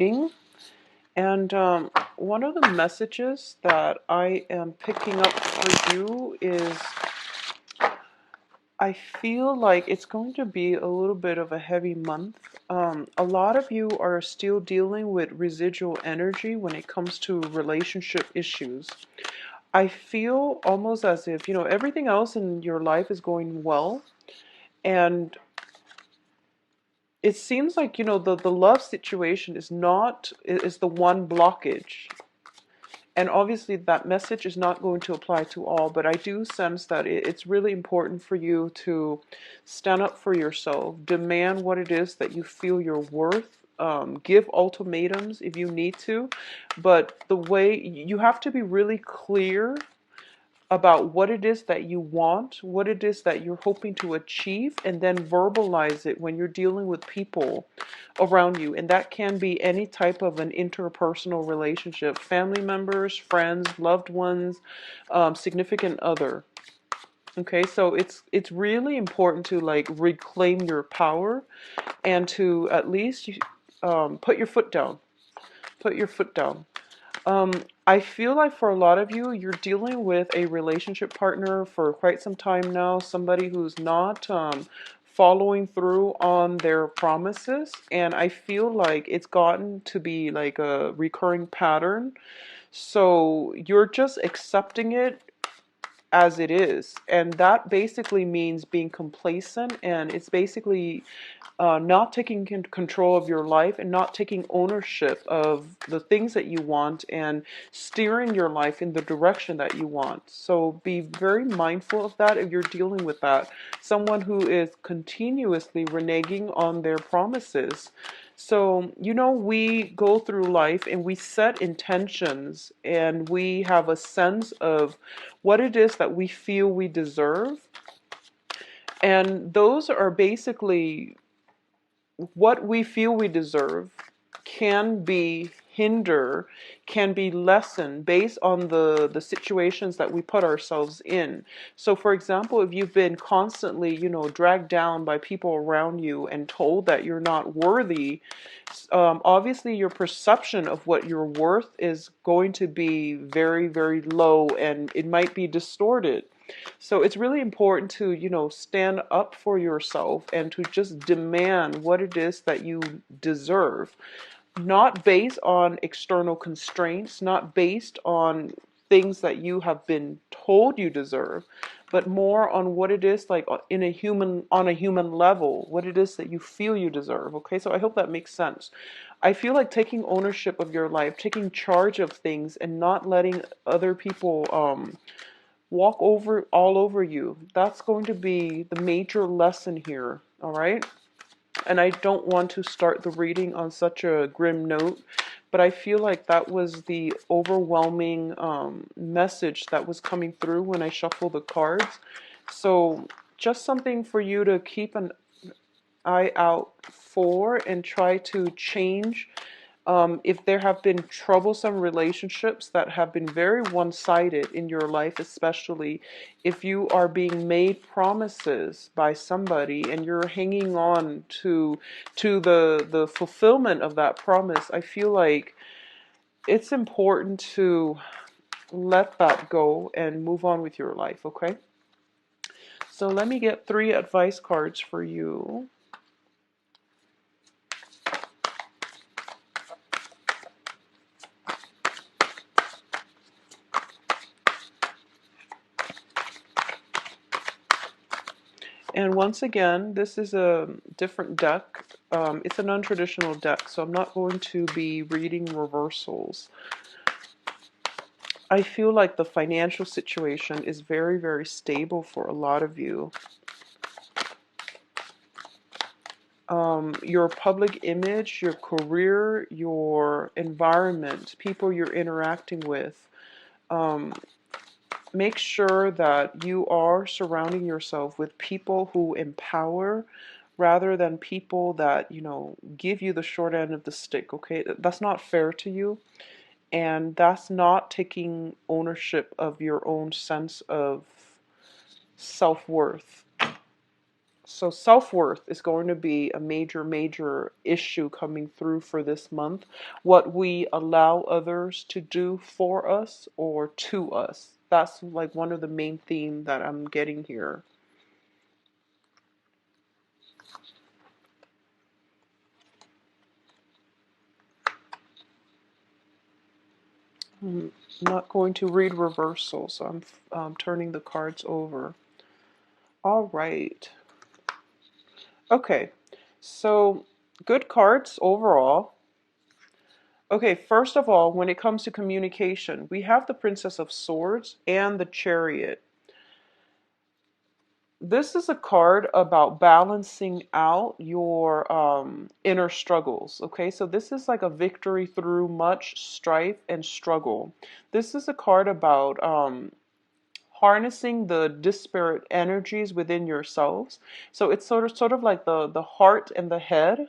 reading. And one of the messages that I am picking up for you is I feel like it's going to be a little bit of a heavy month. A lot of you are still dealing with residual energy when it comes to relationship issues. I feel almost as if, everything else in your life is going well. And it seems like, the love situation is the one blockage. And obviously that message is not going to apply to all, but I do sense that it's really important for you to stand up for yourself, demand what it is that you feel you're worth, give ultimatums if you need to, but the way you have to be really clear about what it is that you want, what it is that you're hoping to achieve, and then verbalize it when you're dealing with people around you. And that can be any type of an interpersonal relationship, family members, friends, loved ones, significant other. Okay, so it's really important to like reclaim your power and to at least put your foot down. Put your foot down. Um, I feel like for a lot of you, you're dealing with a relationship partner for quite some time now, somebody who's not following through on their promises, and I feel like it's gotten to be like a recurring pattern. So you're just accepting it as it is, and that basically means being complacent, and it's basically not taking control of your life and not taking ownership of the things that you want and steering your life in the direction that you want. So be very mindful of that if you're dealing with that. Someone who is continuously reneging on their promises. So, we go through life and we set intentions and we have a sense of what it is that we feel we deserve. And those are basically what we feel we deserve can be can be lessened based on the situations that we put ourselves in. So for example, if you've been constantly, dragged down by people around you and told that you're not worthy, obviously your perception of what you're worth is going to be very, very low, and it might be distorted. So it's really important to, stand up for yourself and to just demand what it is that you deserve, not based on external constraints, not based on things that you have been told you deserve, but more on what it is like on a human level, what it is that you feel you deserve. Okay, so I hope that makes sense. I feel like taking ownership of your life, taking charge of things, and not letting other people walk over all over you. That's going to be the major lesson here. All right. And I don't want to start the reading on such a grim note, but I feel like that was the overwhelming message that was coming through when I shuffled the cards. So just something for you to keep an eye out for and try to change. If there have been troublesome relationships that have been very one-sided in your life, especially if you are being made promises by somebody and you're hanging on to the fulfillment of that promise, I feel like it's important to let that go and move on with your life, okay? So let me get 3 advice cards for you. And once again, this is a different deck. It's a non-traditional deck, so I'm not going to be reading reversals. I feel like the financial situation is very, very stable for a lot of you. Your public image, your career, your environment, people you're interacting with. Make sure that you are surrounding yourself with people who empower rather than people that, give you the short end of the stick, okay? That's not fair to you, and that's not taking ownership of your own sense of self-worth. So self-worth is going to be a major, major issue coming through for this month. What we allow others to do for us or to us. That's like one of the main themes that I'm getting here. I'm not going to read reversal, so I'm turning the cards over. All right. Okay. So good cards overall. Okay, first of all, when it comes to communication, we have the Princess of Swords and the Chariot. This is a card about balancing out your inner struggles. Okay, so this is like a victory through much strife and struggle. This is a card about harnessing the disparate energies within yourselves. So it's sort of like the heart and the head,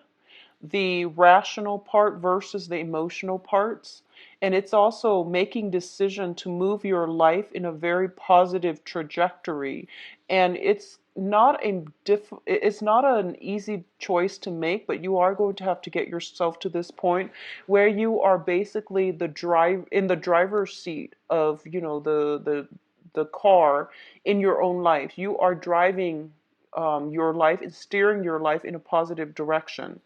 the rational part versus the emotional parts. And it's also making decision to move your life in a very positive trajectory. And it's not an easy choice to make, but you are going to have to get yourself to this point where you are basically in the driver's seat of, the car in your own life. You are driving your life and steering your life in a positive direction.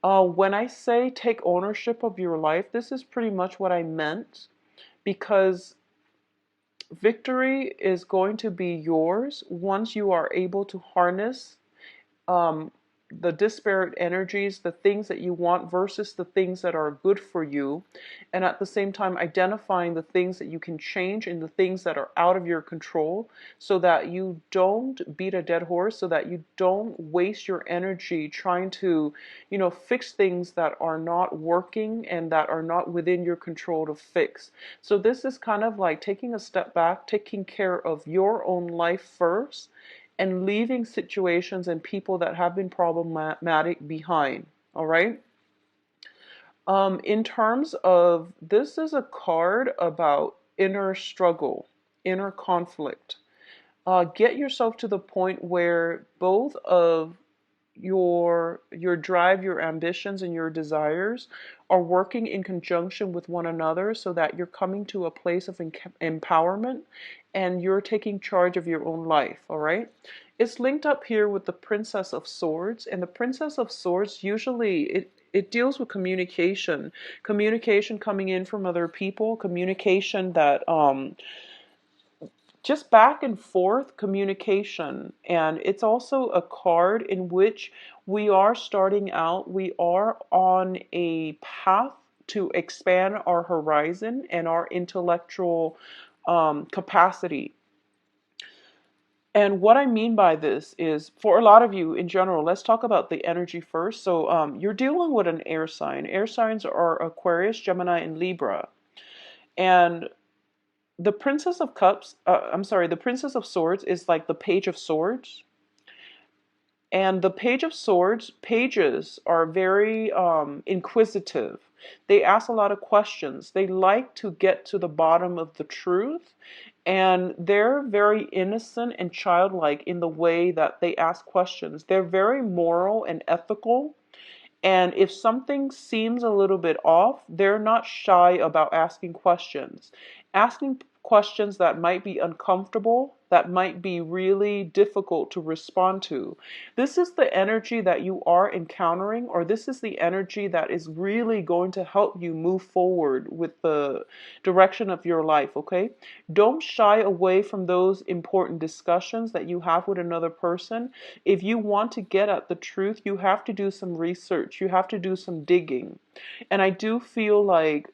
When I say take ownership of your life, this is pretty much what I meant, because victory is going to be yours once you are able to harness um, the disparate energies, the things that you want versus the things that are good for you, and at the same time identifying the things that you can change and the things that are out of your control, so that you don't beat a dead horse, so that you don't waste your energy trying to, fix things that are not working and that are not within your control to fix. So this is kind of like taking a step back, taking care of your own life first, and leaving situations and people that have been problematic behind. All right. In terms of, this is a card about inner struggle, inner conflict. Get yourself to the point where both of your drive, your ambitions, and your desires are working in conjunction with one another, so that you're coming to a place of empowerment and you're taking charge of your own life. All right. It's linked up here with the Princess of Swords, and the Princess of Swords usually it deals with communication coming in from other people, communication that just back and forth communication. And it's also a card in which we are starting out, we are on a path to expand our horizon and our intellectual capacity. And what I mean by this is, for a lot of you in general, let's talk about the energy first. So you're dealing with an air sign. Air signs are Aquarius, Gemini, and Libra. And the Princess of Cups, the Princess of Swords is like the Page of Swords. And the Page of Swords, pages are very inquisitive. They ask a lot of questions. They like to get to the bottom of the truth. And they're very innocent and childlike in the way that they ask questions. They're very moral and ethical. And if something seems a little bit off, they're not shy about asking questions. Asking questions that might be uncomfortable, that might be really difficult to respond to. This is the energy that you are encountering, or this is the energy that is really going to help you move forward with the direction of your life, okay? Don't shy away from those important discussions that you have with another person. If you want to get at the truth, you have to do some research. You have to do some digging. And I do feel like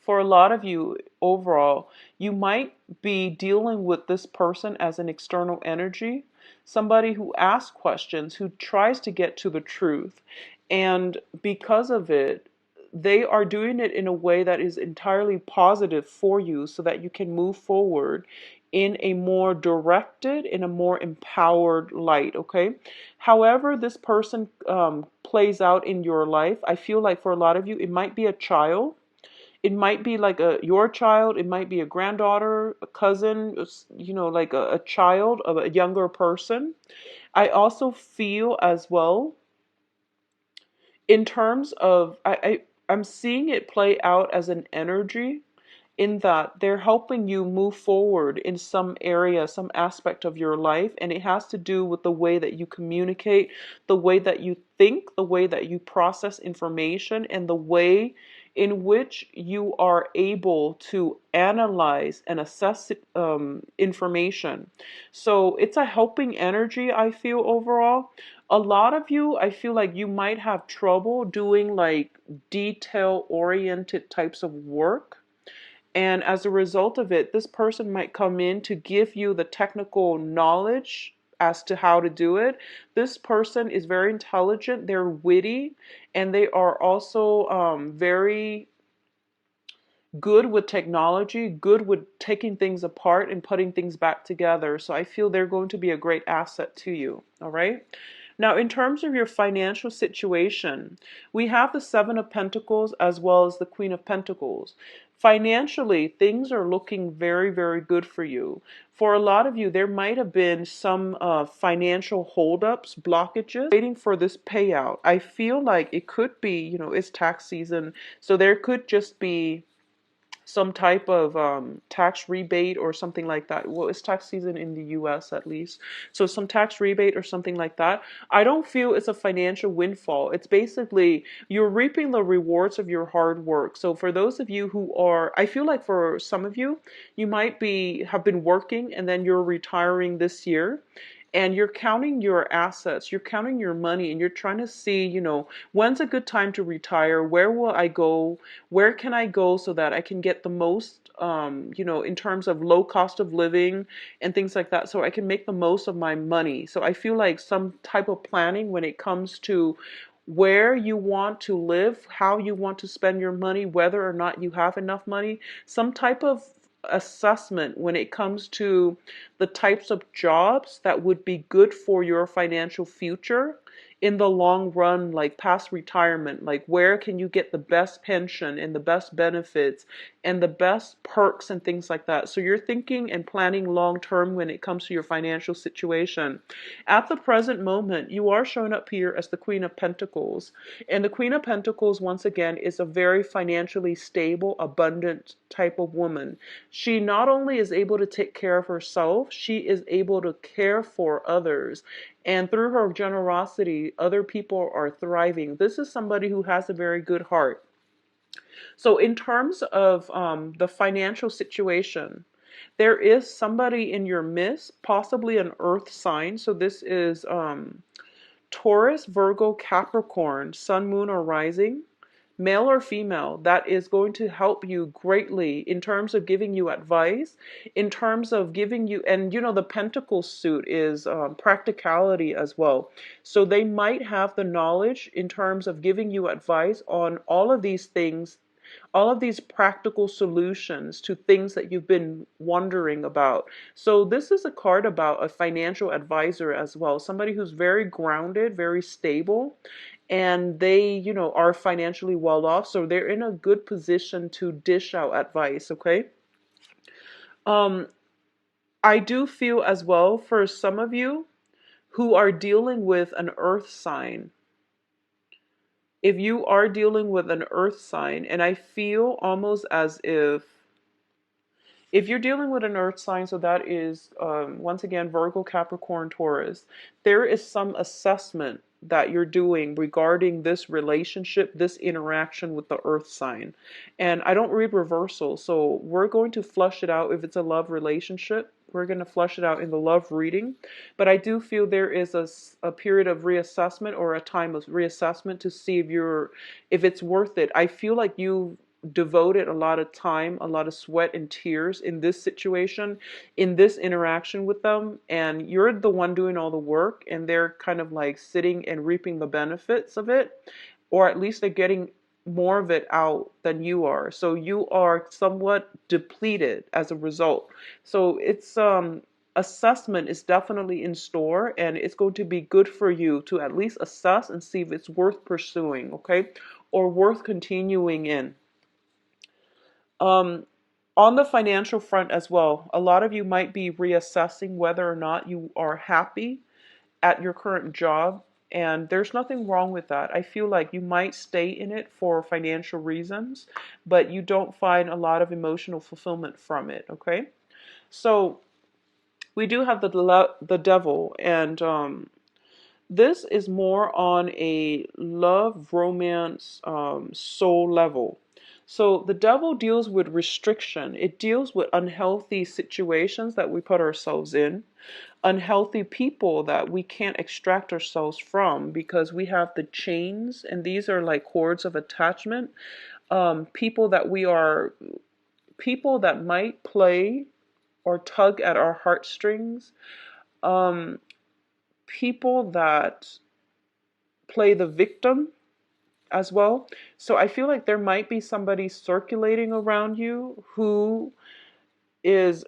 for a lot of you overall, you might be dealing with this person as an external energy, somebody who asks questions, who tries to get to the truth. And because of it, they are doing it in a way that is entirely positive for you, so that you can move forward in a more directed, in a more empowered light, okay? However this person plays out in your life, I feel like for a lot of you, it might be a child. It might be like your child. It might be a granddaughter, a cousin, like a child of a younger person. I also feel as well in terms of I'm seeing it play out as an energy in that they're helping you move forward in some area, some aspect of your life, and it has to do with the way that you communicate, the way that you think, the way that you process information, and the way in which you are able to analyze and assess information. So it's a helping energy, I feel, overall. A lot of you, I feel like you might have trouble doing like detail oriented types of work. And as a result of it, this person might come in to give you the technical knowledge as to how to do it. This person is very intelligent, they're witty, and they are also very good with technology, good with taking things apart and putting things back together. So I feel they're going to be a great asset to you. All right. Now, in terms of your financial situation, we have the Seven of Pentacles as well as the Queen of Pentacles. Financially, things are looking very, very good for you. For a lot of you, there might have been some financial holdups, blockages, waiting for this payout. I feel like it could be, it's tax season, so there could just be some type of tax rebate or something like that. Well, it's tax season in the US at least. So some tax rebate or something like that. I don't feel it's a financial windfall. It's basically you're reaping the rewards of your hard work. So for those of you who are, I feel like for some of you, you might have been working and then you're retiring this year. And you're counting your assets, you're counting your money, and you're trying to see, when's a good time to retire? Where will I go? Where can I go so that I can get the most, in terms of low cost of living and things like that, so I can make the most of my money. So I feel like some type of planning when it comes to where you want to live, how you want to spend your money, whether or not you have enough money, some type of assessment when it comes to the types of jobs that would be good for your financial future in the long run, like past retirement, like where can you get the best pension and the best benefits and the best perks and things like that. So you're thinking and planning long term when it comes to your financial situation. At the present moment, you are showing up here as the Queen of Pentacles. And the Queen of Pentacles, once again, is a very financially stable, abundant type of woman. She not only is able to take care of herself, she is able to care for others. And through her generosity, other people are thriving. This is somebody who has a very good heart. So in terms of the financial situation, there is somebody in your midst, possibly an earth sign. So this is Taurus, Virgo, Capricorn, Sun, Moon, or Rising, male or female, that is going to help you greatly in terms of giving you advice, in terms of giving you, and the Pentacle suit is practicality as well. So they might have the knowledge in terms of giving you advice on all of these things, all of these practical solutions to things that you've been wondering about. So this is a card about a financial advisor as well, somebody who's very grounded, very stable, and they, are financially well off, so they're in a good position to dish out advice, okay? Um, I do feel as well for some of you who are dealing with an earth sign, if you are dealing with an earth sign, and I feel almost as if you're dealing with an earth sign, so that is, once again, Virgo, Capricorn, Taurus, there is some assessment that you're doing regarding this relationship, this interaction with the earth sign. And I don't read reversal, so we're going to flush it out if it's a love relationship. We're going to flush it out in the love reading. But I do feel there is a period of reassessment or a time of reassessment to see if it's worth it. I feel like you devoted a lot of time, a lot of sweat and tears in this situation, in this interaction with them, and you're the one doing all the work, and they're kind of like sitting and reaping the benefits of it, or at least they're getting more of it out than you are. So you are somewhat depleted as a result. So it's assessment is definitely in store, and it's going to be good for you to at least assess and see if it's worth pursuing, okay, or worth continuing in. Um, on the financial front as well, a lot of you might be reassessing whether or not you are happy at your current job, and there's nothing wrong with that. I feel like you might stay in it for financial reasons, but you don't find a lot of emotional fulfillment from it, okay? So we do have the devil, and this is more on a love, romance, soul level. So the devil deals with restriction. It deals with unhealthy situations that we put ourselves in, unhealthy people that we can't extract ourselves from because we have the chains, and these are like cords of attachment. People that we are, people that might play or tug at our heartstrings, um, people that play the victim as well. So I feel like there might be somebody circulating around you is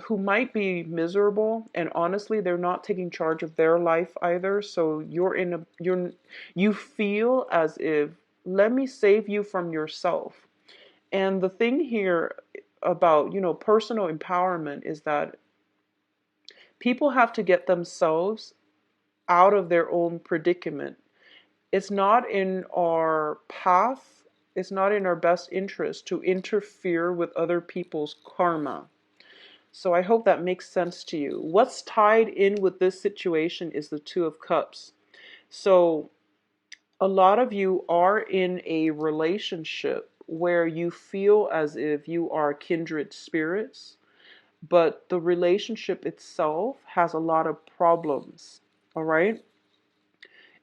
who might be miserable, and honestly they're not taking charge of their life either. So you feel as if, let me save you from yourself. And the thing here about, personal empowerment is that people have to get themselves out of their own predicament. It's not in our path, it's not in our best interest to interfere with other people's karma. So I hope that makes sense to you. What's tied in with this situation is the Two of Cups. So a lot of you are in a relationship where you feel as if you are kindred spirits, but the relationship itself has a lot of problems. All right?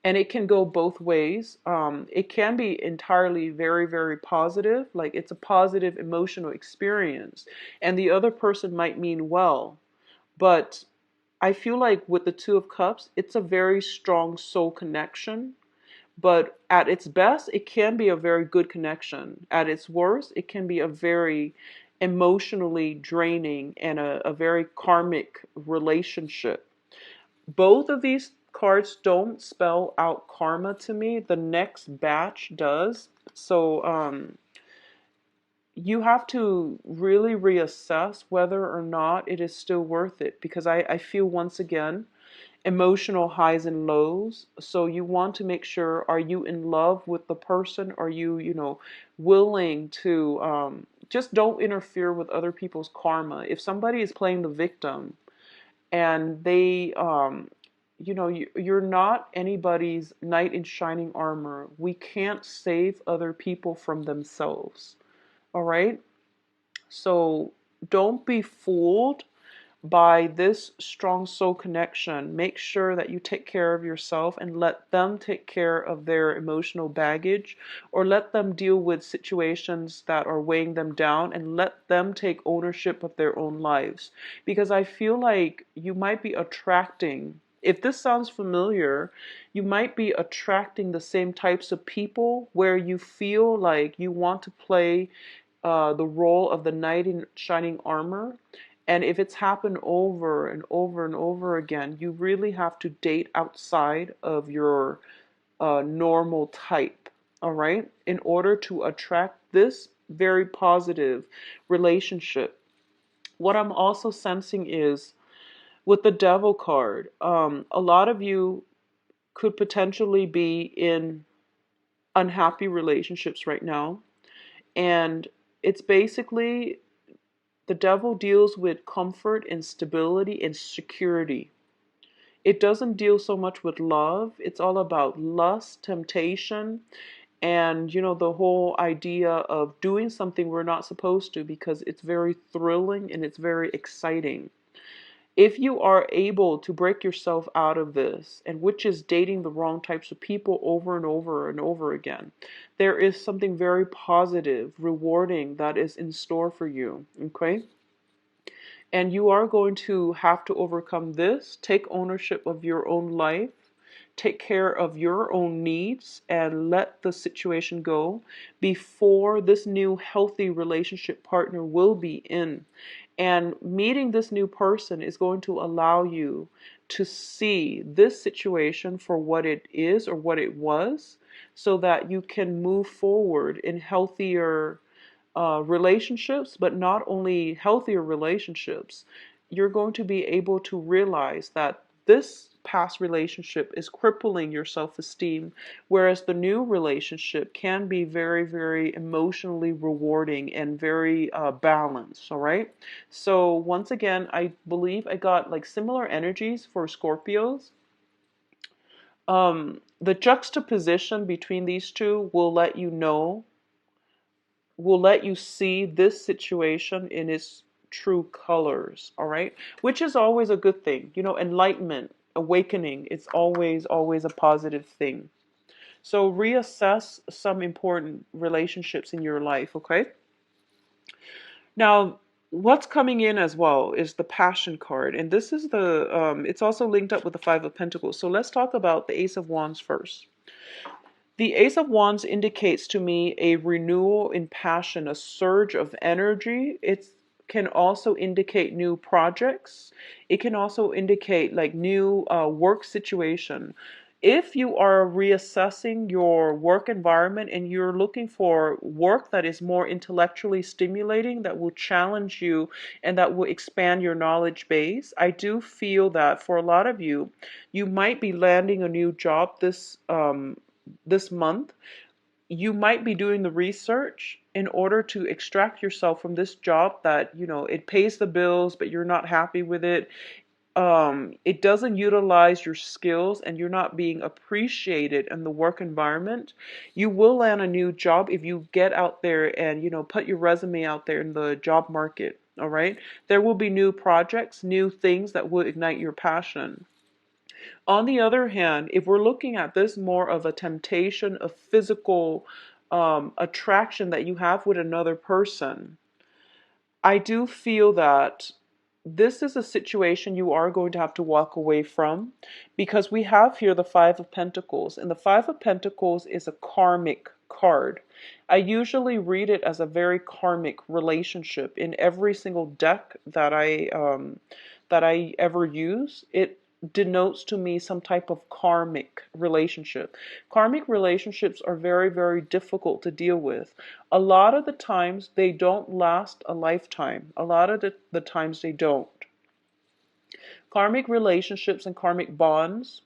And it can go both ways. It can be entirely very, very positive, like it's a positive emotional experience, and the other person might mean well. But I feel like with the Two of Cups, it's a very strong soul connection. But at its best, it can be a very good connection. At its worst, it can be a very emotionally draining and a very karmic relationship. Both of these cards don't spell out karma to me. The next batch does. So you have to really reassess whether or not it is still worth it, because I feel, once again, emotional highs and lows. So you want to make sure, are you in love with the person? Are you, willing to just don't interfere with other people's karma. If somebody is playing the victim and they you're not anybody's knight in shining armor. We can't save other people from themselves. All right? So don't be fooled by this strong soul connection. Make sure that you take care of yourself and let them take care of their emotional baggage, or let them deal with situations that are weighing them down, and let them take ownership of their own lives. Because I feel like you might be attracting, if this sounds familiar, you might be attracting the same types of people where you feel like you want to play the role of the knight in shining armor. And if it's happened over and over and over again, you really have to date outside of your normal type, all right, in order to attract this very positive relationship. What I'm also sensing is with the Devil card, a lot of you could potentially be in unhappy relationships right now. And it's basically, the devil deals with comfort and stability and security. It doesn't deal so much with love. It's all about lust, temptation, and the whole idea of doing something we're not supposed to, because it's very thrilling and it's very exciting. If you are able to break yourself out of this, and which is dating the wrong types of people over and over and over again, there is something very positive, rewarding that is in store for you. Okay? And you are going to have to overcome this, take ownership of your own life, take care of your own needs, and let the situation go before this new healthy relationship partner will be in. And meeting this new person is going to allow you to see this situation for what it is or what it was, so that you can move forward in healthier relationships. But not only healthier relationships, you're going to be able to realize that this past relationship is crippling your self-esteem, whereas the new relationship can be very, very emotionally rewarding and very balanced. All right. So once again, I believe I got like similar energies for Scorpios. The juxtaposition between these two will let you see this situation in its true colors, all right? Which is always a good thing. You know, enlightenment, awakening, it's always, always a positive thing. So reassess some important relationships in your life, okay? Now, what's coming in as well is the Passion card. And this is it's also linked up with the Five of Pentacles. So let's talk about the Ace of Wands first. The Ace of Wands indicates to me a renewal in passion, a surge of energy. It can also indicate new projects. It can also indicate like new work situation. If you are reassessing your work environment and you're looking for work that is more intellectually stimulating, that will challenge you and that will expand your knowledge base, I do feel that for a lot of you, you might be landing a new job this month. You might be doing the research in order to extract yourself from this job that, you know, it pays the bills, but you're not happy with it. It doesn't utilize your skills and you're not being appreciated in the work environment. You will land a new job if you get out there and, you know, put your resume out there in the job market. All right. There will be new projects, new things that will ignite your passion. On the other hand, if we're looking at this more of a temptation, a physical attraction that you have with another person, I do feel that this is a situation you are going to have to walk away from, because we have here the Five of Pentacles, and the Five of Pentacles is a karmic card. I usually read it as a very karmic relationship in every single deck that I ever use. It denotes to me some type of karmic relationship. Karmic relationships are very, very difficult to deal with. A lot of the times they don't last a lifetime. A lot of the times they don't. Karmic relationships and karmic bonds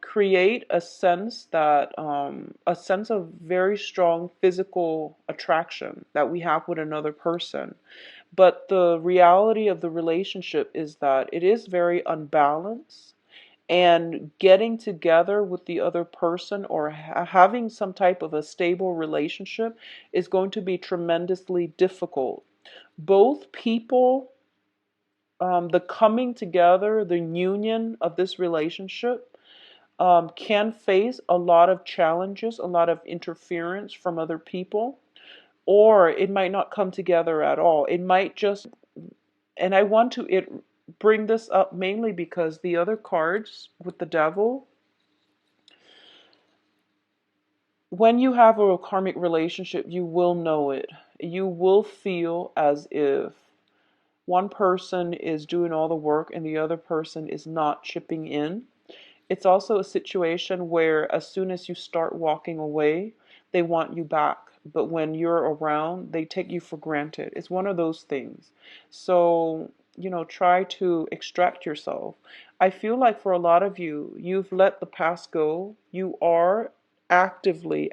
create a sense of very strong physical attraction that we have with another person. But the reality of the relationship is that it is very unbalanced, and getting together with the other person or having some type of a stable relationship is going to be tremendously difficult. Both people, the coming together, the union of this relationship can face a lot of challenges, a lot of interference from other people, or it might not come together at all. It might just, and I want to bring this up mainly because the other cards with the devil, when you have a karmic relationship, you will know it. You will feel as if one person is doing all the work and the other person is not chipping in. It's also a situation where as soon as you start walking away, they want you back. But when you're around, they take you for granted. It's one of those things. So, you know, try to extract yourself. I feel like for a lot of you, you've let the past go. You are actively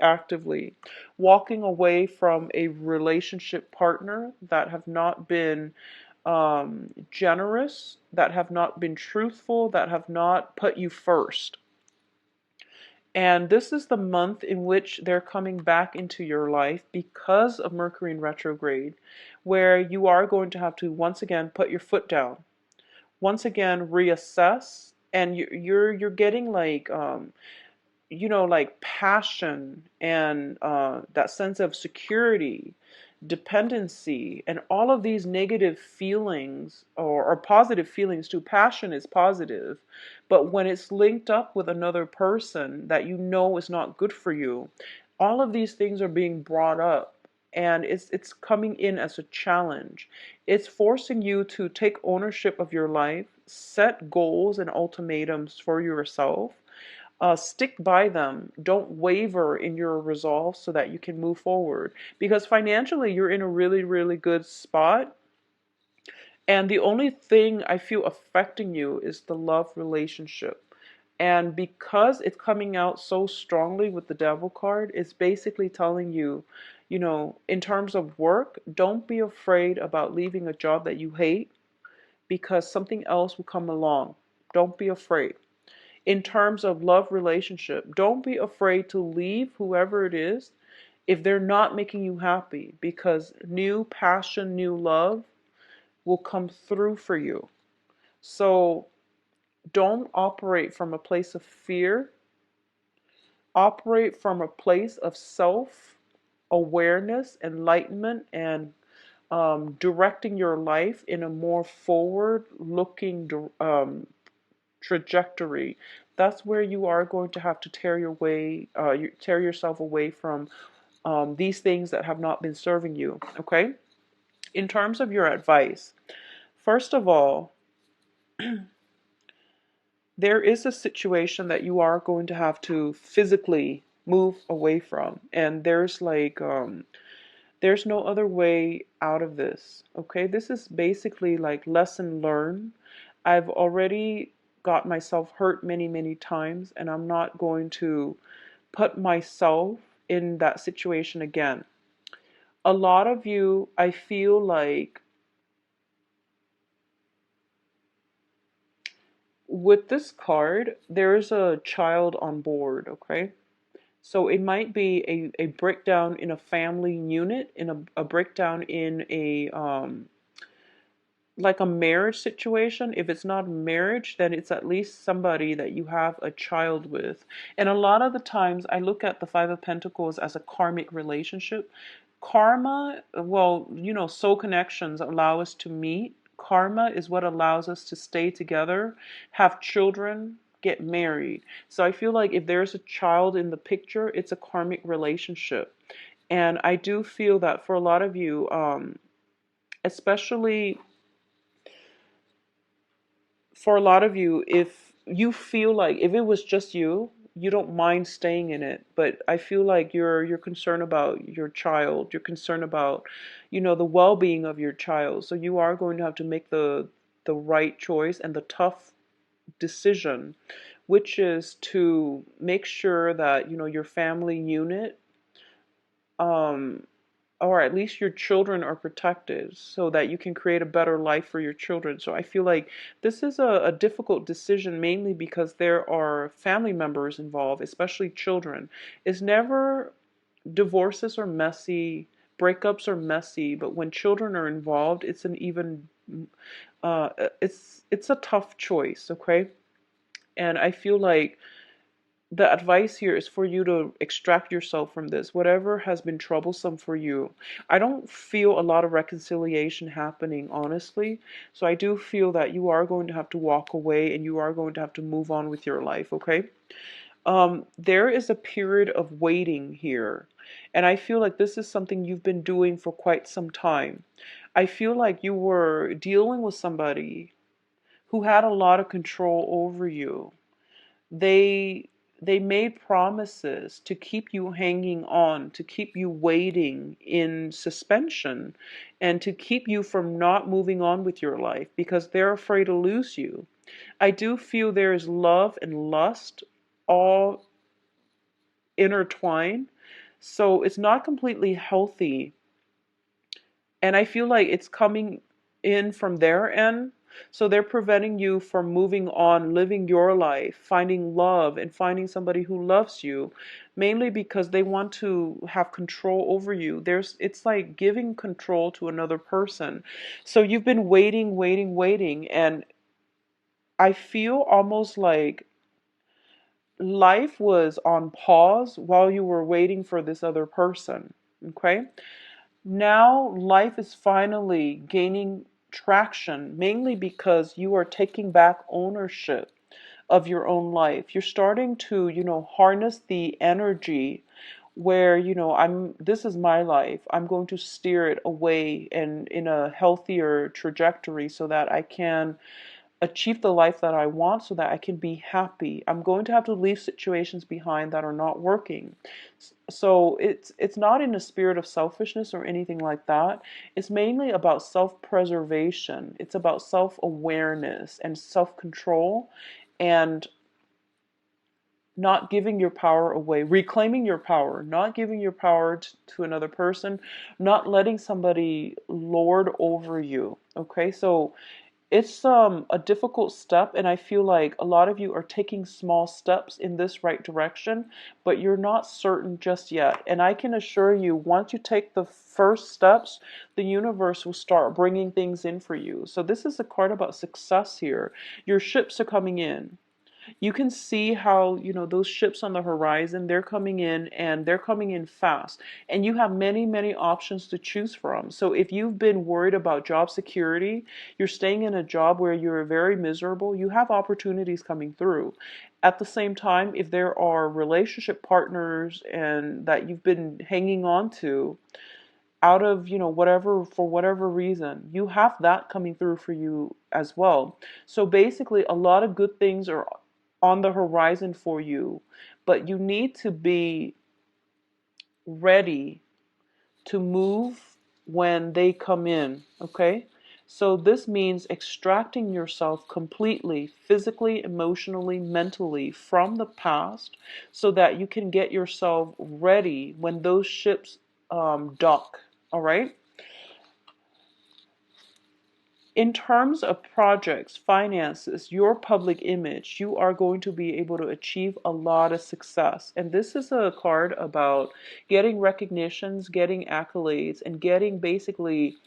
walking away from a relationship partner that have not been generous, that have not been truthful, that have not put you first. And this is the month in which they're coming back into your life because of Mercury in retrograde, where you are going to have to once again put your foot down, once again reassess, and you're getting like you know, like passion and that sense of security, dependency, and all of these negative feelings or positive feelings too. Passion is positive, but when it's linked up with another person that you know is not good for you, all of these things are being brought up. And it's coming in as a challenge. It's forcing you to take ownership of your life, set goals and ultimatums for yourself, stick by them. Don't waver in your resolve so that you can move forward. Because financially, you're in a really, really good spot. And the only thing I feel affecting you is the love relationship. And because it's coming out so strongly with the devil card, it's basically telling you, in terms of work, don't be afraid about leaving a job that you hate because something else will come along. Don't be afraid. In terms of love relationship, don't be afraid to leave whoever it is if they're not making you happy, because new passion, new love will come through for you. So don't operate from a place of fear. Operate from a place of self awareness, enlightenment, and directing your life in a more forward looking trajectory. That's where you are going to have to tear yourself away from these things that have not been serving you. Okay? In terms of your advice, first of all, there is a situation that you are going to have to physically move away from, and there's no other way out of this. Okay, this is basically like lesson learned. I've already got myself hurt many times, and I'm not going to put myself in that situation again. A lot of you, I feel like, with this card, there's a child on board, okay? So it might be a breakdown in a family unit, in a breakdown in a like a marriage situation. If it's not marriage, then it's at least somebody that you have a child with. And a lot of the times I look at the Five of Pentacles as a karmic relationship. Karma, well, soul connections allow us to meet. Karma is what allows us to stay together, have children, get married. So I feel like if there's a child in the picture, it's a karmic relationship. And I do feel that for a lot of you, especially for a lot of you, if you feel like if it was just you, you don't mind staying in it. But I feel like you're concerned about your child. You're concerned about, the well-being of your child. So you are going to have to make the right choice and the tough decision, which is to make sure that, your family unit, um, or at least your children, are protected so that you can create a better life for your children. So I feel like this is a difficult decision, mainly because there are family members involved, especially children. It's never, divorces are messy, breakups are messy, but when children are involved, it's an even uh, it's a tough choice, okay? And I feel like the advice here is for you to extract yourself from this, whatever has been troublesome for you. I don't feel a lot of reconciliation happening, honestly. So I do feel that you are going to have to walk away and you are going to have to move on with your life, okay? There is a period of waiting here. And I feel like this is something you've been doing for quite some time. I feel like you were dealing with somebody who had a lot of control over you. They they made promises to keep you hanging on, to keep you waiting in suspension, and to keep you from not moving on with your life because they're afraid to lose you. I do feel there is love and lust all intertwined, so it's not completely healthy, and I feel like it's coming in from their end. So they're preventing you from moving on, living your life, finding love, and finding somebody who loves you, mainly because they want to have control over you. It's like giving control to another person. So you've been waiting, and I feel almost like life was on pause while you were waiting for this other person. Okay? Now life is finally gaining traction, mainly because you are taking back ownership of your own life. You're starting to, harness the energy where, this is my life. I'm going to steer it away and in a healthier trajectory so that I can achieve the life that I want so that I can be happy. I'm going to have to leave situations behind that are not working. So it's not in a spirit of selfishness or anything like that. It's mainly about self-preservation. It's about self-awareness and self-control, and not giving your power away, reclaiming your power, not giving your power to another person, not letting somebody lord over you. Okay, so it's a difficult step, and I feel like a lot of you are taking small steps in this right direction, but you're not certain just yet. And I can assure you, once you take the first steps, the universe will start bringing things in for you. So this is a card about success here. Your ships are coming in. You can see how, those ships on the horizon, they're coming in, and they're coming in fast. And you have many, many options to choose from. So if you've been worried about job security, you're staying in a job where you're very miserable, you have opportunities coming through. At the same time, if there are relationship partners and that you've been hanging on to out of, whatever, for whatever reason, you have that coming through for you as well. So basically, a lot of good things are on the horizon for you, but you need to be ready to move when they come in, okay? So this means extracting yourself completely, physically, emotionally, mentally from the past so that you can get yourself ready when those ships dock, all right? In terms of projects, finances, your public image, you are going to be able to achieve a lot of success. And this is a card about getting recognitions, getting accolades, and getting basically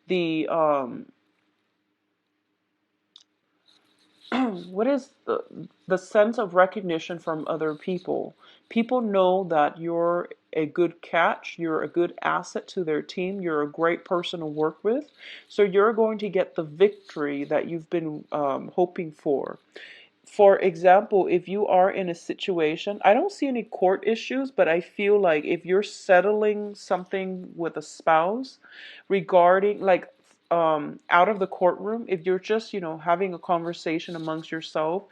the what is the sense of recognition from other people. People know that you're a good catch, you're a good asset to their team, you're a great person to work with. So you're going to get the victory that you've been hoping for. For example, if you are in a situation, I don't see any court issues, but I feel like if you're settling something with a spouse regarding, like, out of the courtroom, if you're just, having a conversation amongst yourself,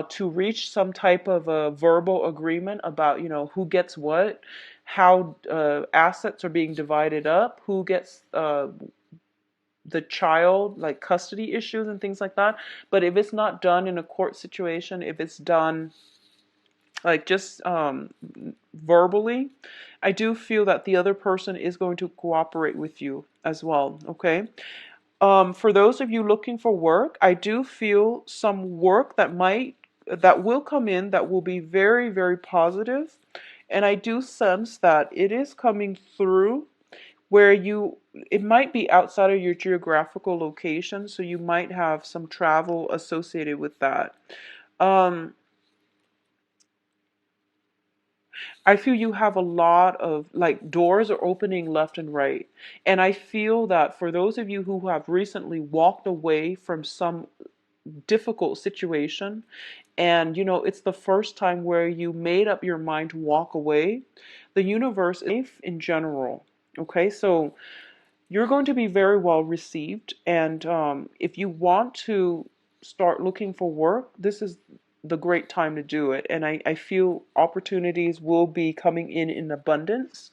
to reach some type of a verbal agreement about, who gets what, how assets are being divided up, who gets the child, like custody issues and things like that. But if it's not done in a court situation, if it's done like just verbally, I do feel that the other person is going to cooperate with you as well, okay? For those of you looking for work, I do feel some work that will come in that will be very, very positive. And I do sense that it is coming through where it might be outside of your geographical location, so you might have some travel associated with that. Um, I feel you have a lot of, like, doors are opening left and right. And I feel that for those of you who have recently walked away from some difficult situation, and it's the first time where you made up your mind to walk away, the universe is safe in general. Okay, so you're going to be very well received. And if you want to start looking for work, this is the great time to do it. And I feel opportunities will be coming in abundance,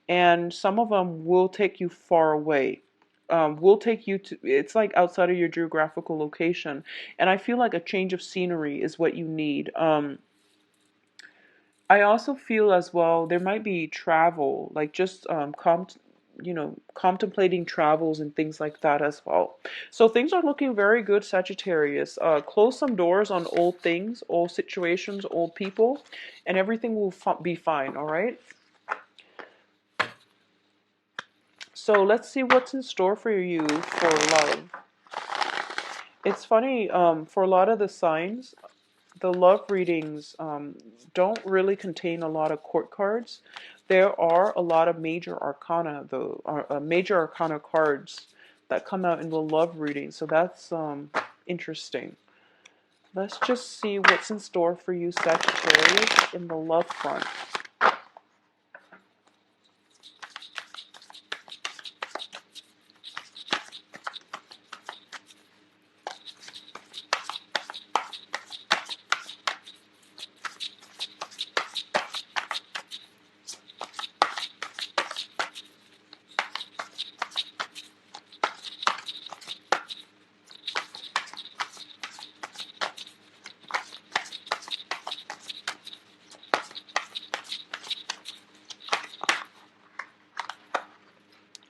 and some of them will take you far away. Will take you to, it's like outside of your geographical location. And I feel like a change of scenery is what you need. I also feel as well there might be travel, like just contemplating travels and things like that as well. So things are looking very good, Sagittarius. Close some doors on old things, old situations, old people, and everything will be fine. All right. So let's see what's in store for you for love. It's funny, for a lot of the signs, the love readings don't really contain a lot of court cards. There are a lot of major arcana, though, major arcana cards that come out in the love reading. So that's interesting. Let's just see what's in store for you, Sagittarius, in the love front.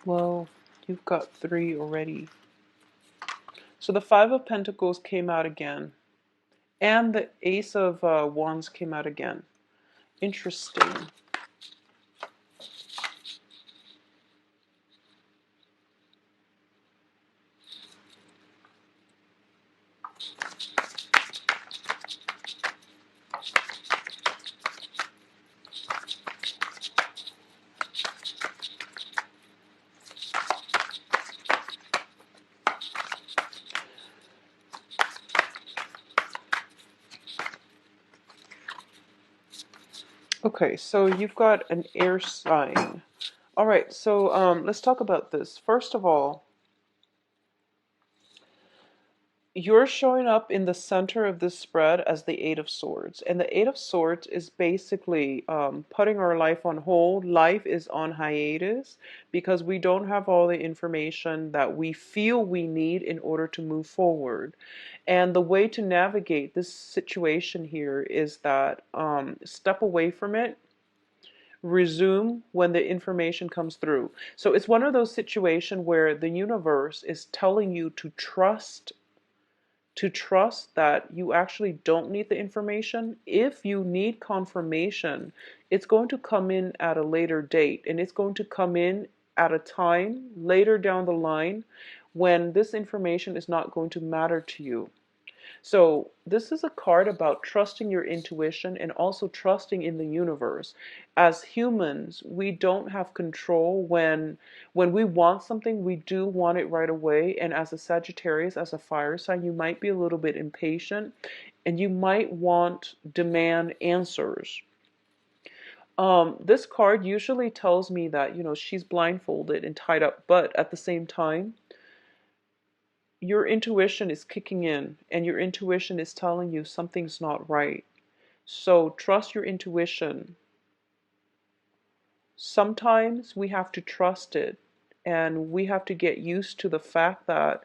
Well, you've got 3 already. So the Five of Pentacles came out again. And the Ace of Wands came out again. Interesting. Okay, so you've got an air sign. All right, so let's talk about this. First of all, you're showing up in the center of this spread as the Eight of Swords. And the Eight of Swords is basically putting our life on hold. Life is on hiatus because we don't have all the information that we feel we need in order to move forward. And the way to navigate this situation here is that step away from it, resume when the information comes through. So it's one of those situations where the universe is telling you to trust that you actually don't need the information. If you need confirmation, it's going to come in at a later date, and it's going to come in at a time later down the line when this information is not going to matter to you. So this is a card about trusting your intuition and also trusting in the universe. As humans, we don't have control when we want something, we do want it right away. And as a Sagittarius, as a fire sign, you might be a little bit impatient and you might demand answers. This card usually tells me that, she's blindfolded and tied up, but at the same time, your intuition is kicking in and your intuition is telling you something's not right. So trust your intuition. Sometimes we have to trust it and we have to get used to the fact that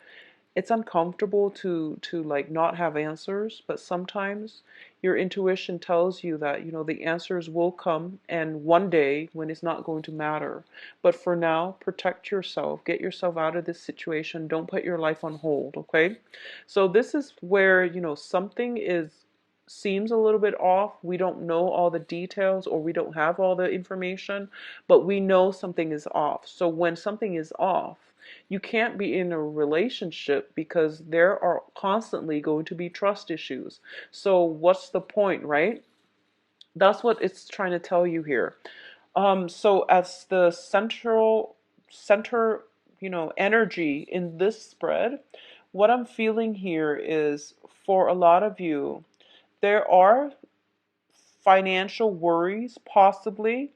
it's uncomfortable to like not have answers, but sometimes your intuition tells you that the answers will come and one day when it's not going to matter. But for now, protect yourself, get yourself out of this situation, don't put your life on hold. Okay, so this is where something is seems a little bit off. We don't know all the details or we don't have all the information, but we know something is off. So when something is off, you can't be in a relationship because there are constantly going to be trust issues. So what's the point, right? That's what it's trying to tell you here. So as the center, energy in this spread, what I'm feeling here is for a lot of you, there are financial worries possibly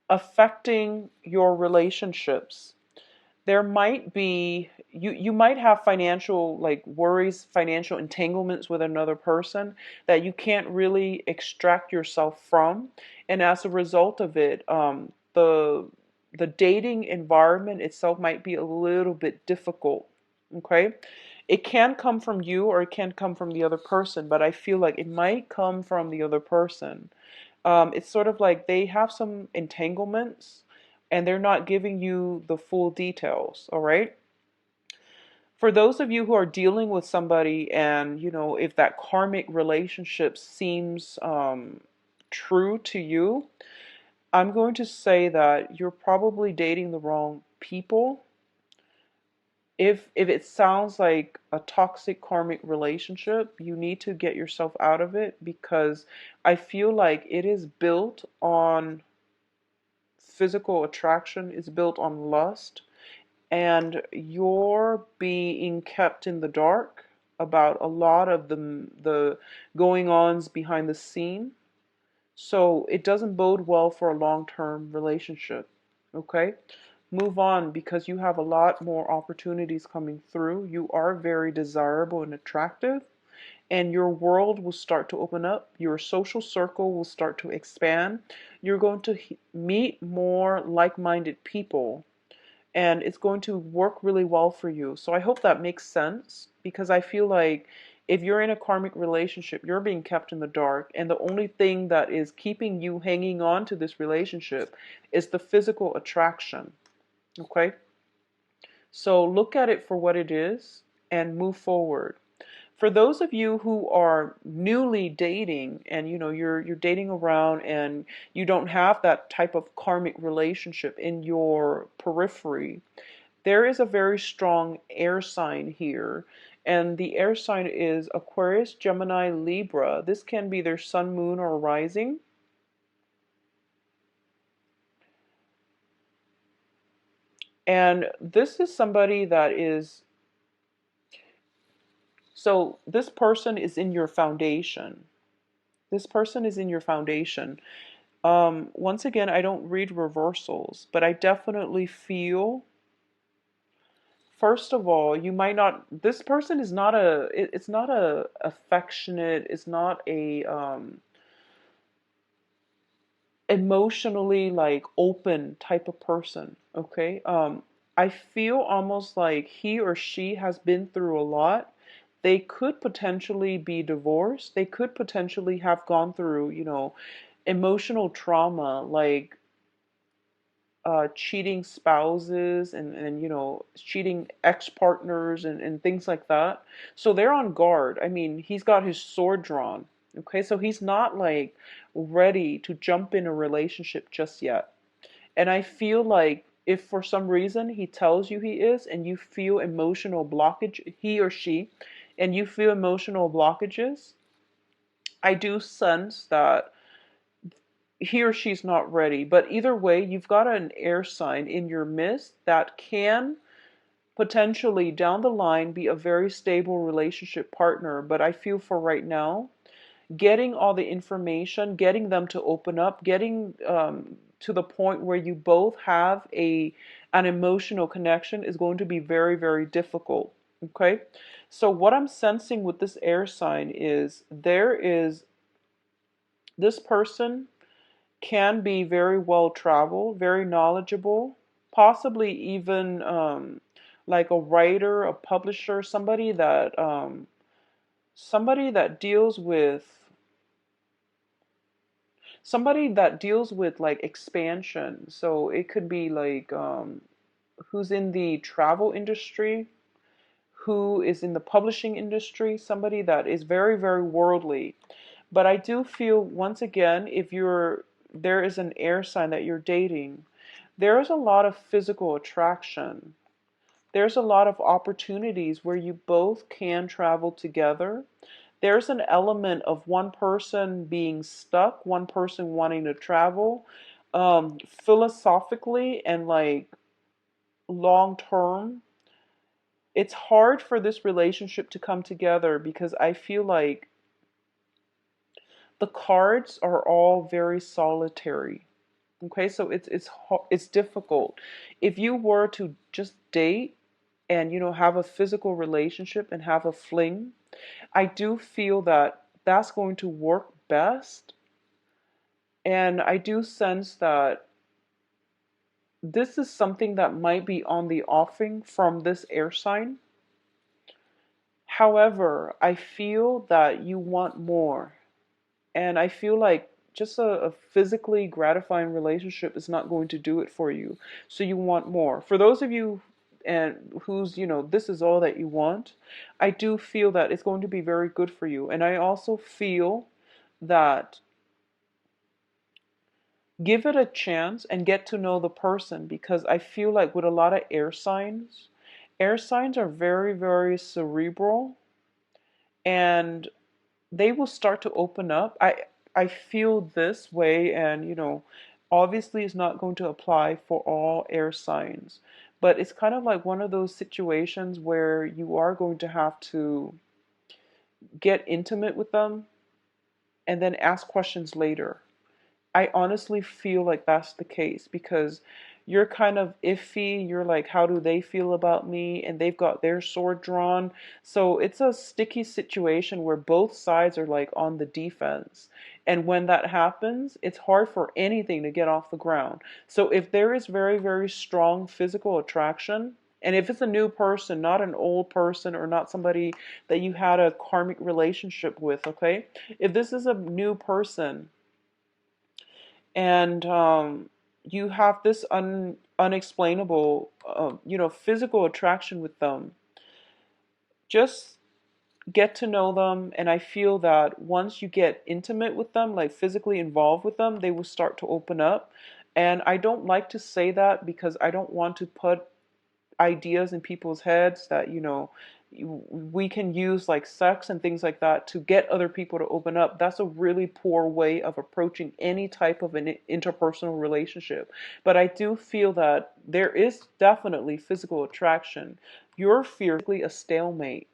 affecting your relationships. There might be you might have financial like worries, financial entanglements with another person that you can't really extract yourself from, and as a result of it, the dating environment itself might be a little bit difficult. Okay, it can come from you or it can come from the other person, but I feel like it might come from the other person. It's sort of like they have some entanglements and they're not giving you the full details, all right? For those of you who are dealing with somebody and, if that karmic relationship seems true to you, I'm going to say that you're probably dating the wrong people. If it sounds like a toxic karmic relationship, you need to get yourself out of it because I feel like it is built on physical attraction, is built on lust, and you're being kept in the dark about a lot of the going ons behind the scene. So it doesn't bode well for a long-term relationship. Okay? Move on because you have a lot more opportunities coming through. You are very desirable and attractive, and your world will start to open up. Your social circle will start to expand. You're going to meet more like-minded people, and it's going to work really well for you. So I hope that makes sense because I feel like if you're in a karmic relationship, you're being kept in the dark, and the only thing that is keeping you hanging on to this relationship is the physical attraction. Okay? So look at it for what it is and move forward. For those of you who are newly dating and you're dating around and you don't have that type of karmic relationship in your periphery, there is a very strong air sign here. And the air sign is Aquarius, Gemini, Libra. This can be their sun, moon, or rising. And this is somebody that is, so this person is in your foundation. This person is in your foundation. Once again, I don't read reversals, but I definitely feel, first of all, you might not, this person is not it's not a affectionate, it's not a, emotionally like open type of person. Okay. I feel almost like he or she has been through a lot. They could potentially be divorced. They could potentially have gone through, emotional trauma, like cheating spouses and cheating ex-partners and things like that. So they're on guard. I mean, he's got his sword drawn. Okay, so he's not like ready to jump in a relationship just yet. And I feel like if for some reason he tells you he is and you feel emotional blockage, he or she, and you feel emotional blockages, I do sense that he or she's not ready. But either way, you've got an air sign in your midst that can potentially down the line be a very stable relationship partner. But I feel for right now, getting all the information, getting them to open up, getting to the point where you both have an emotional connection is going to be very, very difficult. Okay? So what I'm sensing with this air sign is this person can be very well traveled, very knowledgeable, possibly even like a writer, a publisher, somebody that deals with like expansion. So it could be like who's in the travel industry, who is in the publishing industry, somebody that is very, very worldly. But I do feel, once again, if there is an air sign that you're dating, there is a lot of physical attraction. There's a lot of opportunities where you both can travel together. There's an element of one person being stuck, one person wanting to travel. Philosophically and like long term, it's hard for this relationship to come together because I feel like the cards are all very solitary. Okay, so it's difficult. If you were to just date and have a physical relationship and have a fling, I do feel that that's going to work best. And I do sense that this is something that might be on the offing from this air sign. However, I feel that you want more. And I feel like just a physically gratifying relationship is not going to do it for you. So you want more. For those of you and who's, this is all that you want, I do feel that it's going to be very good for you. And I also feel that give it a chance and get to know the person, because I feel like with a lot of air signs are very, very cerebral, and they will start to open up. I feel this way, and obviously it's not going to apply for all air signs, but it's kind of like one of those situations where you are going to have to get intimate with them and then ask questions later. I honestly feel like that's the case because you're kind of iffy. You're like, how do they feel about me? And they've got their sword drawn. So it's a sticky situation where both sides are like on the defense. And when that happens, it's hard for anything to get off the ground. So if there is very, very strong physical attraction, and if it's a new person, not an old person or not somebody that you had a karmic relationship with, okay? If this is a new person, and you have this unexplainable, physical attraction with them. Just get to know them, and I feel that once you get intimate with them, like physically involved with them, they will start to open up. And I don't like to say that because I don't want to put ideas in people's heads that, we can use like sex and things like that to get other people to open up. That's a really poor way of approaching any type of an interpersonal relationship. But I do feel that there is definitely physical attraction. You're physically a stalemate,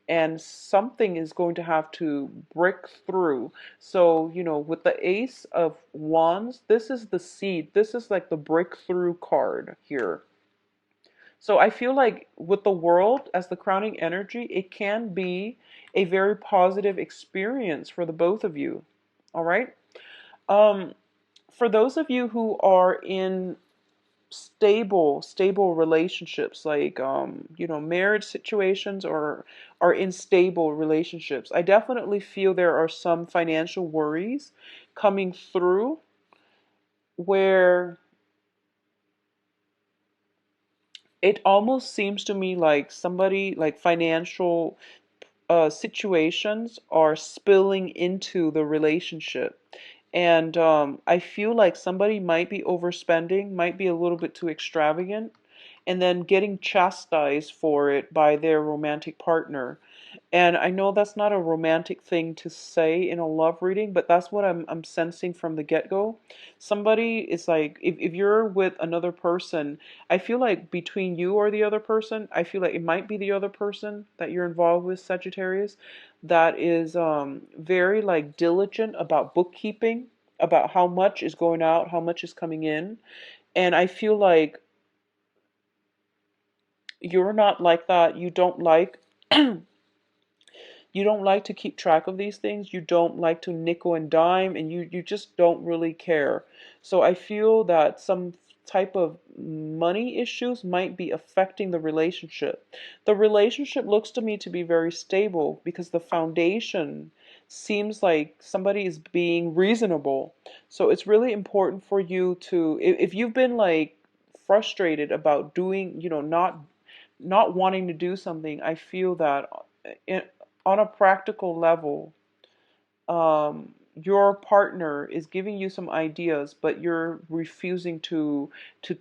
and something is going to have to break through. So, with the Ace of Wands, this is the seed. This is like the breakthrough card here. So I feel like with the World as the crowning energy, it can be a very positive experience for the both of you. All right. Um, for those of you who are in stable relationships, like marriage situations, or are in stable relationships, I definitely feel there are some financial worries coming through, where it almost seems to me like somebody, like financial situations are spilling into the relationship. And I feel like somebody might be overspending, might be a little bit too extravagant, and then getting chastised for it by their romantic partner. And I know that's not a romantic thing to say in a love reading, but that's what I'm sensing from the get-go. Somebody is like, if you're with another person, I feel like between you or the other person, I feel like it might be the other person that you're involved with, Sagittarius, that is very like diligent about bookkeeping, about how much is going out, how much is coming in. And I feel like you're not like that. You don't like you don't like to keep track of these things. You don't like to nickel and dime, and you just don't really care. So I feel that some type of money issues might be affecting the relationship. The relationship looks to me to be very stable because the foundation seems like somebody is being reasonable. So it's really important for you to, if you've been like frustrated about doing, not wanting to do something, I feel that in, on a practical level, your partner is giving you some ideas, but you're refusing to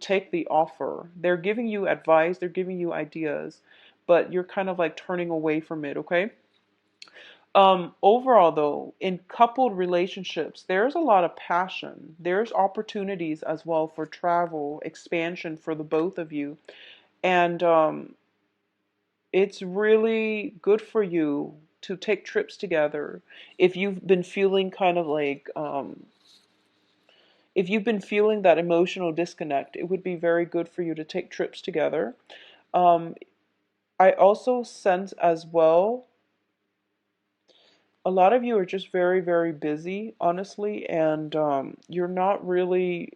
take the offer. They're giving you advice, they're giving you ideas, but you're kind of like turning away from it, okay? Overall, though, in coupled relationships, there's a lot of passion. There's opportunities as well for travel, expansion for the both of you. And it's really good for you to take trips together. If you've been feeling kind of like, if you've been feeling that emotional disconnect, it would be very good for you to take trips together. Um, I also sense as well, a lot of you are just very, very busy, honestly, and you're not really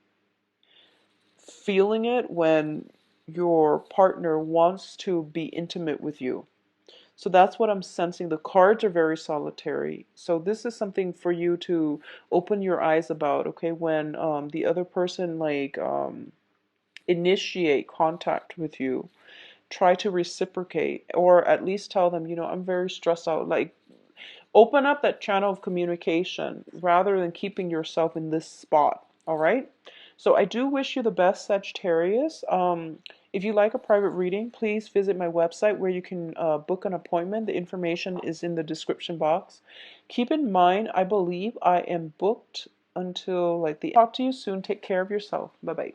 feeling it when your partner wants to be intimate with you. So that's what I'm sensing. The cards are very solitary. So this is something for you to open your eyes about, okay? When the other person like initiate contact with you, try to reciprocate, or at least tell them, I'm very stressed out. Like, open up that channel of communication rather than keeping yourself in this spot. All right. So I do wish you the best, Sagittarius. If you like a private reading, please visit my website where you can book an appointment. The information is in the description box. Keep in mind, I believe I am booked until like the. Talk to you soon. Take care of yourself. Bye bye.